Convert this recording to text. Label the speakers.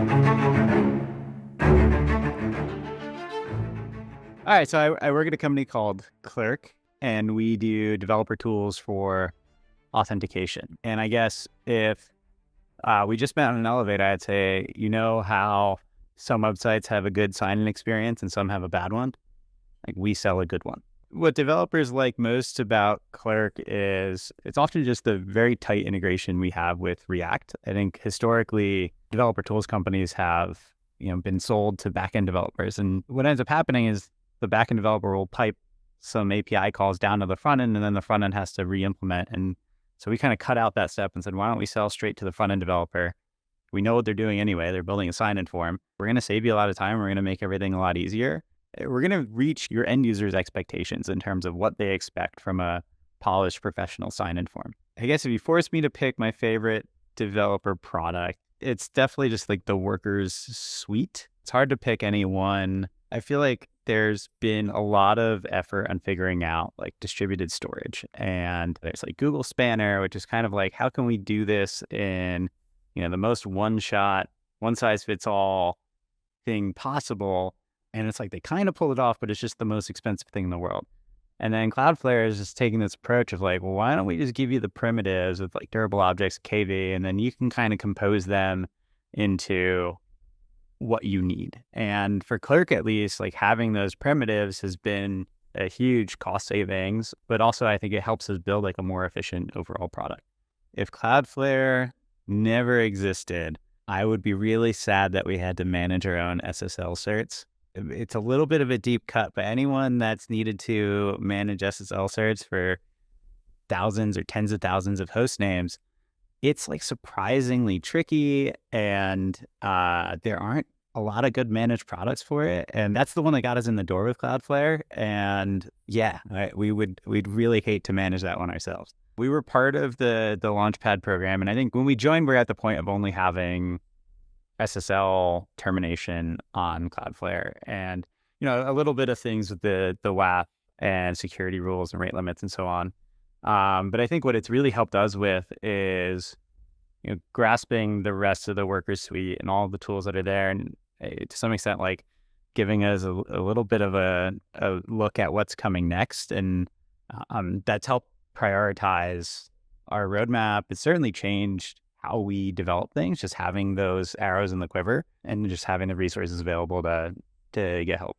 Speaker 1: All right, so I work at a company called Clerk, and we do developer tools for authentication. And I guess if we just met on an elevator, I'd say, you know how some websites have a good sign-in experience and some have a bad one? Like, we sell a good one. What developers like most about Clerk is it's often just the very tight integration we have with React. I think historically, developer tools companies have been sold to backend developers, and what ends up happening is the backend developer will pipe some API calls down to the front end, and then the front end has to re-implement. And so we kind of cut out that step and said, why don't we sell straight to the front end developer? We know what they're doing anyway. They're building a sign-in form. We're going to save you a lot of time. We're going to make everything a lot easier. We're going to reach your end user's expectations in terms of what they expect from a polished professional sign-in form. I guess if you force me to pick my favorite developer product, it's definitely just like the Workers suite. It's hard to pick any one. I feel like there's been a lot of effort on figuring out like distributed storage, and there's like Google Spanner, which is kind of like, how can we do this in, the most one-shot, one-size-fits-all thing possible? And it's like they kind of pull it off, but it's just the most expensive thing in the world. And then Cloudflare is just taking this approach of like, well, why don't we just give you the primitives with like durable objects, KV, and then you can kind of compose them into what you need. And for Clerk, at least, like having those primitives has been a huge cost savings, but also I think it helps us build like a more efficient overall product. If Cloudflare never existed, I would be really sad that we had to manage our own SSL certs. It's a little bit of a deep cut, but anyone that's needed to manage SSL certs for thousands or tens of thousands of host names, it's like surprisingly tricky, and there aren't a lot of good managed products for it. And that's the one that got us in the door with Cloudflare. And yeah, we'd really hate to manage that one ourselves. We were part of the Launch Pad program, and I think when we joined, we're at the point of only having SSL termination on Cloudflare, and a little bit of things with the WAF and security rules and rate limits and so on. But I think what it's really helped us with is grasping the rest of the Workers suite and all the tools that are there, and to some extent like giving us a little bit of a look at what's coming next. And that's helped prioritize our roadmap. It's certainly changed how we develop things, just having those arrows in the quiver and just having the resources available to get help.